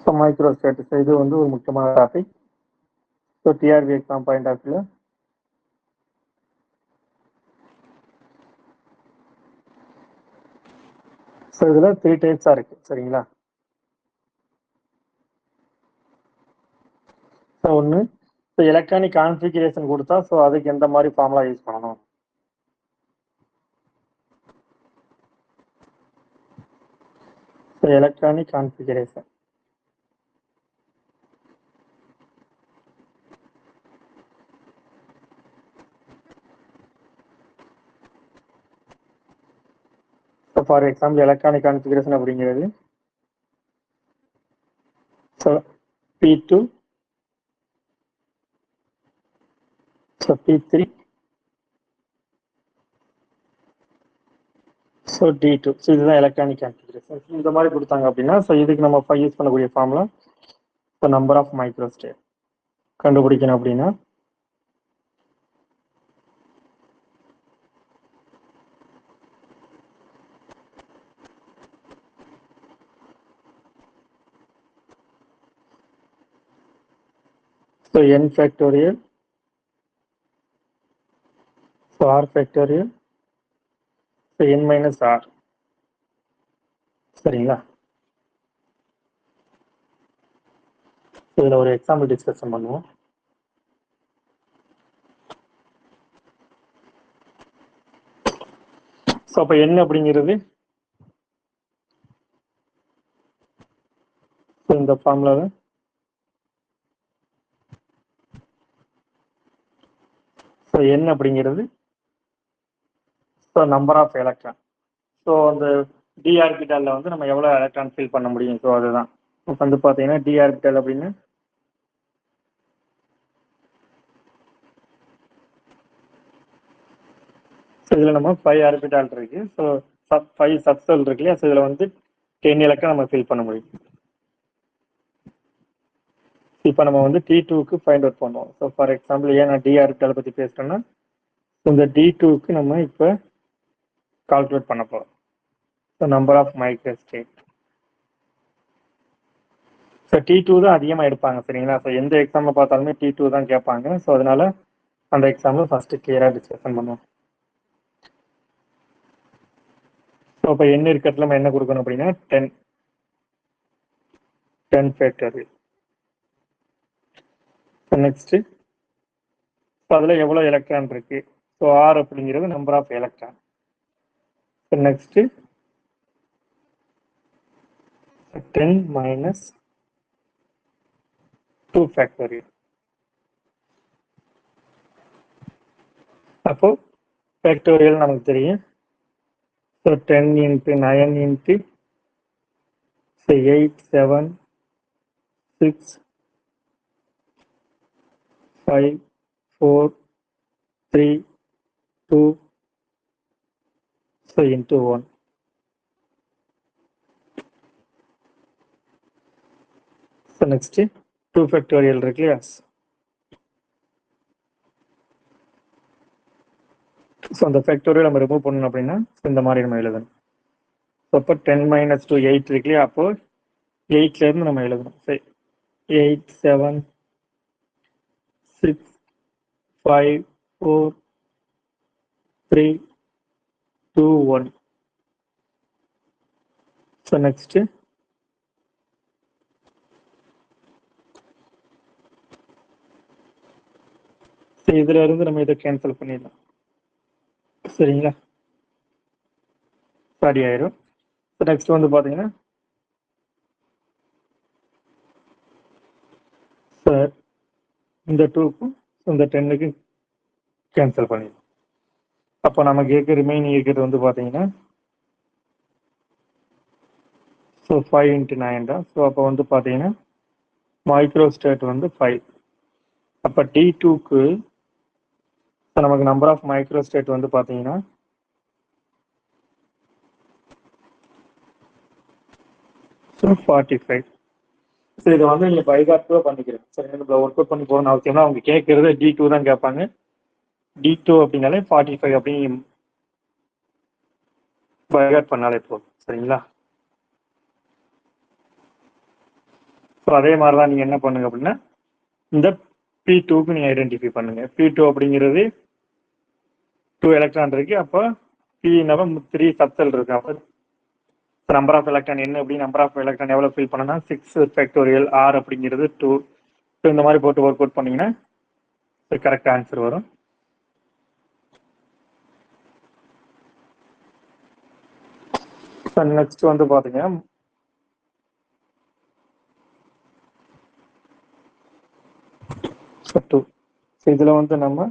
So micro status இது வந்து ஒரு முக்கியமான topic. So TRB exam point of வியூல ஸோ இதில் 3 டைப்ஸாக இருக்குது சரிங்களா. ஸோ ஒன்று ஸோ எலக்ட்ரானிக் கான்ஃபிகரேஷன் கொடுத்தா ஸோ அதுக்கு எந்த மாதிரி ஃபார்முலா யூஸ் பண்ணணும். So electronic configuration so for example electronic configuration அப்படிங்கிறது so P2 so P3 so D2 so இதுதான் எலக்ட்ரானிக் கான்ஃபிகரேஷன். இந்த மாதிரி கொடுத்தாங்க அப்படின்னா ஸோ இதுக்கு நம்ம யூஸ் பண்ணக்கூடிய formula so number of micro state கண்டுபிடிக்கணும் அப்படின்னா so n factorial so r factorial so n minus r சரிங்களா. இதில் ஒரு எக்ஸாம்பிள் டிஸ்கஷன் பண்ணுவோம். ஸோ அப்போ n அப்படிங்கிறது இந்த ஃபார்முலாவை ஸோ n அப்படிங்கிறது so number of electron. So அந்த டி ஆர்பிட்டாலில் வந்து நம்ம எவ்வளோ எலக்ட்ரான் ஃபில் பண்ண முடியும். ஸோ அதுதான் இப்போ வந்து பார்த்தீங்கன்னா டி ஆர்பிட்டால் அப்படின்னு ஸோ இதில் நம்ம 5 ஆர்பிட்டால் இருக்கு. ஸோ 5 சப்செல் இருக்கு இல்லையா. ஸோ இதில் வந்து 10 எலக்ட்ரான் நம்ம ஃபில் பண்ண முடியும். இப்போ நம்ம வந்து T2க்கு ஃபைண்ட் அவுட் பண்ணுவோம். ஸோ ஃபார் எக்ஸாம்பிள் ஏன் நான் டி ஆர்பிட்டாலை பற்றி பேசுகிறேன்னா இந்த D2க்கு நம்ம இப்போ கால்குலேட் பண்ண போகிறோம். So number of micro state so T2 தான் அதிகமாக எடுப்பாங்க சரிங்களா. ஸோ எந்த எக்ஸாமில் பார்த்தாலுமே T2 தான் கேட்பாங்க. ஸோ அதனால அந்த எக்ஸாமில் ஃபர்ஸ்ட் கிளியராக டிஸ்கஷன் பண்ணுவோம். ஸோ இப்போ என்ன இருக்கிறதுல நம்ம என்ன கொடுக்கணும் அப்படின்னா 10 ஃபேக்டோரியல். நெக்ஸ்ட் அதில் எவ்வளோ எலக்ட்ரான் இருக்கு. ஸோ ஆர் அப்படிங்கிறது number of electron. Next 10 minus 2 factorial. அப்போ ஃபேக்டோரியல் நமக்கு தெரியும். So 10 into 9 into 8 7 6 5 4 3 2 so into 1. So next 2 factorial இருக்கு இல்லையா. ஸோ அந்த ஃபேக்டோரியல் நம்ம ரிமூவ் பண்ணணும் அப்படின்னா இந்த மாதிரி நம்ம எழுதணும். ஸோ அப்போ 10 மைனஸ் 2 8 இருக்கு இல்லையா. அப்போ 8லேருந்து நம்ம எழுதணும். சரி 8 7 6 5 4 3 2 1. ஸோ நெக்ஸ்ட் இதுல இருந்து நம்ம இதை கேன்சல் பண்ணிடலாம் சரிங்களா. சரி ஆயிரும். நெக்ஸ்ட் வந்து பாத்தீங்கன்னா சார் இந்த 2க்கும் இந்த 10க்கு கேன்சல் பண்ணிடலாம். அப்போ நமக்கு இருக்க ரிமைனிங் இருக்கிறது வந்து பாத்தீங்கன்னா ஸோ 5 இன்ட்டு 9 தான். ஸோ அப்போ வந்து பாத்தீங்கன்னா மைக்ரோ ஸ்டேட் வந்து 5. அப்போ T2க்கு நமக்கு நம்பர் ஆஃப் மைக்ரோ ஸ்டேட் வந்து பாத்தீங்கன்னா ஸோ 45. ஸோ இதை வந்து நீங்கள் பைகார்ட்ல பண்ணிக்கிறேன் சரி. நம்ம ஒர்க் அவுட் பண்ணி போகணும் அவசியம்னா அவங்க கேட்கறது D2 தான் கேட்பாங்க. D2 அப்படின்னாலே 45 அப்படின்னு பைகார்ட் பண்ணாலே போதும் சரிங்களா. ஸோ அதே மாதிரி தான் நீங்கள் என்ன பண்ணுங்க அப்படின்னா இந்த P2க்கு நீங்கள் ஐடென்டிஃபை பண்ணுங்க. P2 அப்படிங்கிறது 2 எலக்ட்ரான் இருக்கு. அப்போ P 3 சப்செல் இருக்கு. அப்போ நம்பர் ஆஃப் எலக்ட்ரான் என்ன அப்படி நம்பர் ஆஃப் எலக்ட்ரான் எவ்வளோ ஃபில் பண்ணனா 6 ஃபேக்டோரியல் ஆர் அப்படிங்கிறது 2. ஸோ இந்த மாதிரி போட்டு ஒர்க் அவுட் பண்ணீங்கன்னா கரெக்ட் ஆன்சர் வரும். நெக்ஸ்ட் வந்து பாத்தீங்க இதுல வந்து நம்ம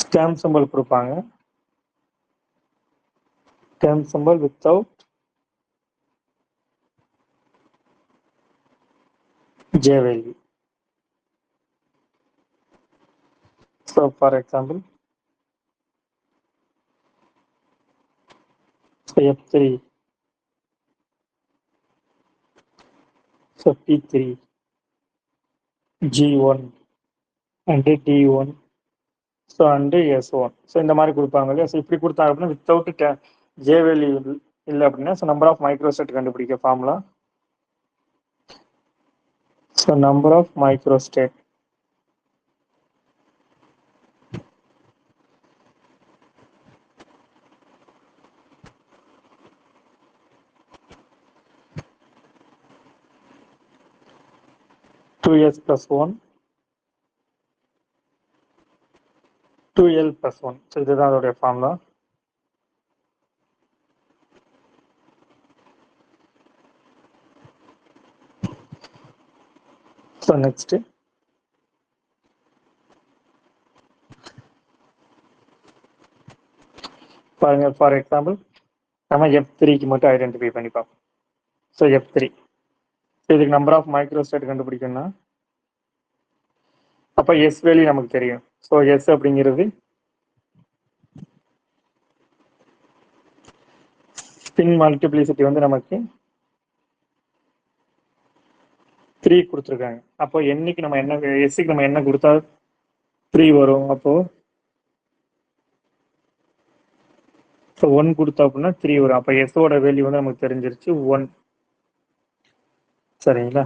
ஸ்டாம்ப் சிம்பல் கொடுப்பாங்க. Stamp symbol without J value. So for example, F3, so P3, G1 and D1, so and S1. So இந்த மாதிரி கொடுப்பாங்க இல்லையா? ஸோ இப்படி கொடுத்தாங்க அப்படின்னா வித்தவுட் J value இல்லை அப்படின்னா ஸோ நம்பர் ஆஃப் மைக்ரோஸ்டேட் கண்டுபிடிக்க formula. So number of microstate (2s + 1) 2l + 1. So இதுதான் அதோடைய ஃபார்முலா. ஸோ நெக்ஸ்ட் பாருங்க, ஃபார் எக்ஸாம்பிள் நம்ம F3க்கு மட்டும் ஐடென்டிஃபை பண்ணிப்போம். ஸோ F3 இதுக்கு நம்பர் ஆஃப் மைக்ரோஸ்டேட் கண்டுபிடிக்கணும்னா அப்போ S வேல்யூ நமக்கு தெரியும். ஸோ S அப்படிங்கிறது ஸ்பின் மல்டிப்ளிசிட்டி வந்து நமக்கு 3 கொடுத்துருக்காங்க. அப்போ என்னைக்கு நம்ம என்ன எஸ்க்கு நம்ம என்ன கொடுத்தா 3 வரும். அப்போ 1 கொடுத்தா அப்படின்னா 3 வரும். அப்போ எஸ்ஓட வேல்யூ வந்து நமக்கு தெரிஞ்சிருச்சு 1. சரிங்களா?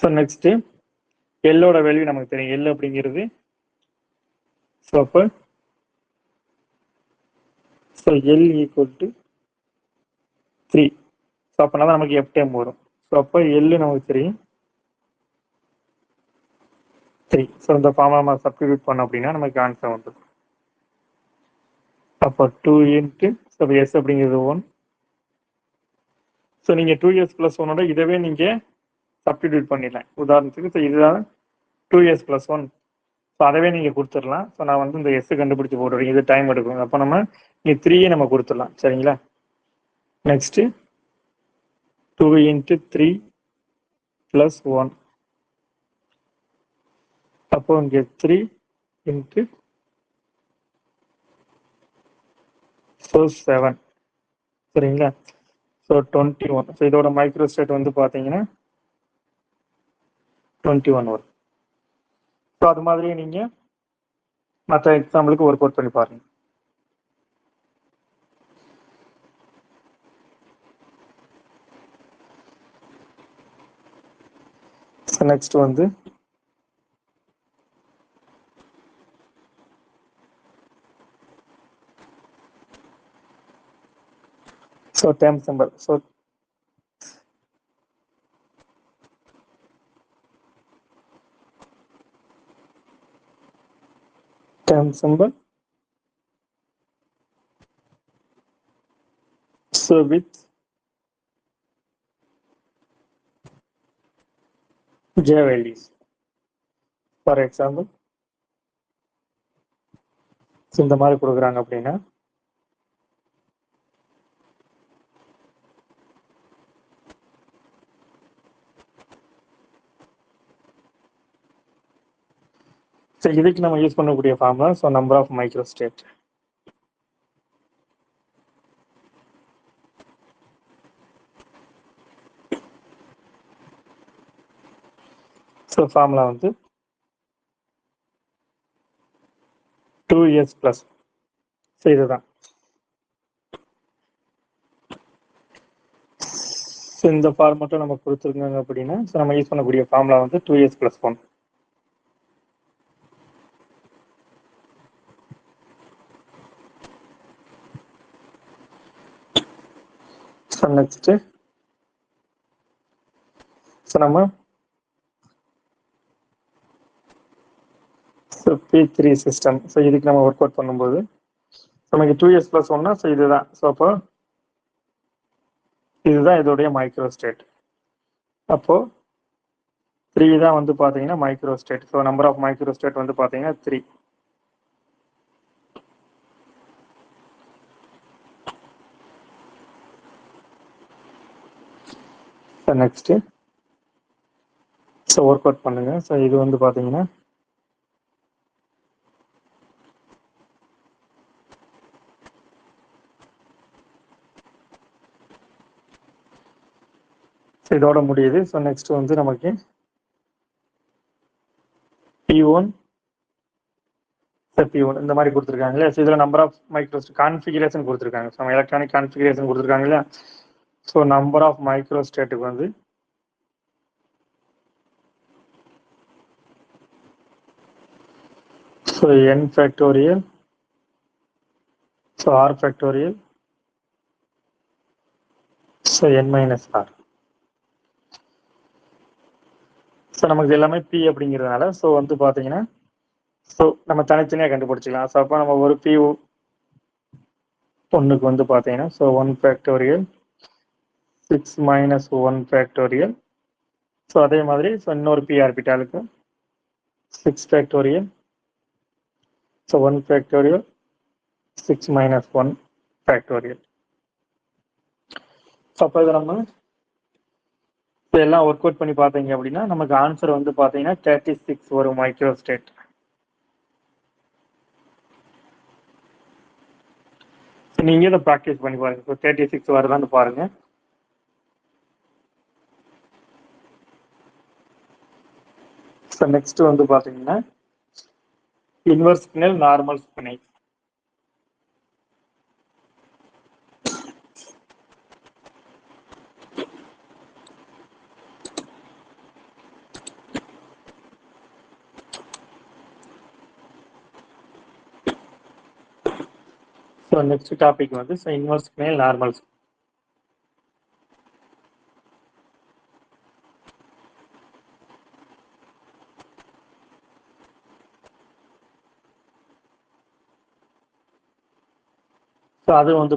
ஸோ நெக்ஸ்ட் எல்லோட வேல்யூ நமக்கு தெரியும். எல் அப்படிங்கிறது ஸோ அப்போ so L equal to 3. So அப்போனா தான் நமக்கு எஃப் டைம் வரும். ஸோ அப்போ எல் நமக்கு தெரியும் 3. ஸோ இந்த ஃபார்முலா நம்ம சப்ஸ்டிட்யூட் பண்ணோம் அப்படின்னா நமக்கு ஆன்சர் வந்துடும். அப்போ 2 இன்ட்டு ஸோ எஸ் அப்படிங்கிறது 1. ஸோ நீங்கள் 2s + 1ஓட இதவே நீங்கள் சப்ஸ்டிட்யூட் பண்ணிடலாம். உதாரணத்துக்கு ஸோ இதுதான் 2s + 1. ஸோ அதவே நீங்கள் கொடுத்துடலாம். ஸோ நான் வந்து இந்த எஸ் கண்டுபிடிச்சி போட்டுறேன். இது டைம் எடுக்கும். அப்போ நம்ம 3 நம்ம கொடுத்துடலாம். சரிங்களா? Next 2 into 3 + 1. அப்போ இங்கே 3 இன்ட்டு 7. சரிங்களா? ஸோ 21. ஸோ இதோட மைக்ரோஸ்டேட் வந்து பார்த்தீங்கன்னா 21 வரும். ஸோ அது மாதிரியே நீங்கள் மற்ற எக்ஸாம்பிளுக்கு ஒர்க் அவுட் பண்ணி பாருங்க. ஸோ நெக்ஸ்ட் வந்து so term symbol. So term symbol. So with J values. For example, இந்த மாதிரி கொடுக்குறாங்க அப்படின்னா ஸோ இதுக்கு நம்ம யூஸ் பண்ணக்கூடிய formula so number of microstate. So formula வந்து 2s plus. ஸோ இதுதான். ஸோ இந்த ஃபார்மேட்டில் நம்ம கொடுத்துருக்காங்க அப்படின்னா ஸோ நம்ம யூஸ் பண்ணக்கூடிய ஃபார்முலா வந்து 2s plus 1. So next so நம்ம ஸோ P3 சிஸ்டம். ஸோ இதுக்கு நம்ம ஒர்க் அவுட் பண்ணும்போது நமக்கு 2s plus 1னா ஸோ இதுதான். ஸோ அப்போ இதுதான் இதோடைய மைக்ரோ ஸ்டேட். அப்போ 3 தான் வந்து பார்த்தீங்கன்னா micro state. So number of micro state வந்து பார்த்தீங்கன்னா 3. So next so work out பண்ணுங்க. ஸோ இது வந்து பார்த்தீங்கன்னா இதோட முடியுது. ஸோ நெக்ஸ்ட் வந்து நமக்கு P1 P1 இந்த மாதிரி கொடுத்துருக்காங்க இல்லையா. ஸோ இதில் நம்பர் ஆஃப் மைக்ரோ கான்ஃபிகரேஷன் கொடுத்துருக்காங்க. ஸோ எலக்ட்ரானிக் கான்ஃபிகரேஷன் கொடுத்துருக்காங்க இல்லையா. ஸோ நம்பர் ஆஃப் மைக்ரோ ஸ்டேட்டுக்கு வந்து so n factorial so r factorial so n minus R. So நமக்கு எல்லாமே P அப்படிங்கிறதுனால ஸோ வந்து பார்த்தீங்கன்னா ஸோ நம்ம தனித்தனியாக கண்டுபிடிச்சிக்கலாம். ஸோ அப்போ நம்ம ஒரு P1க்கு வந்து பார்த்தீங்கன்னா so 1 factorial 6 minus 1 factorial. So அதே மாதிரி ஸோ இன்னொரு P ஆர்பிட்டாலுக்கு 6 factorial so 1 factorial 6 minus 1 factorial. So அப்போ இதை நம்ம எல்லாம் ஒர்க் அவுட் பண்ணி பார்த்தீங்க அப்படின்னா நமக்கு ஆன்சர் வந்து பார்த்தீங்கன்னா 36 வரும் மைக்ரோ ஸ்டேட். நீங்க இதை ப்ராக்டிஸ் பண்ணி பாருங்க. ஸோ 36 வருதான்னு பாருங்க. ஸோ நெக்ஸ்ட் வந்து பார்த்தீங்கன்னா inverse spinel normal spinel. So next topic வந்து so inverse spinel normal. So அது வந்து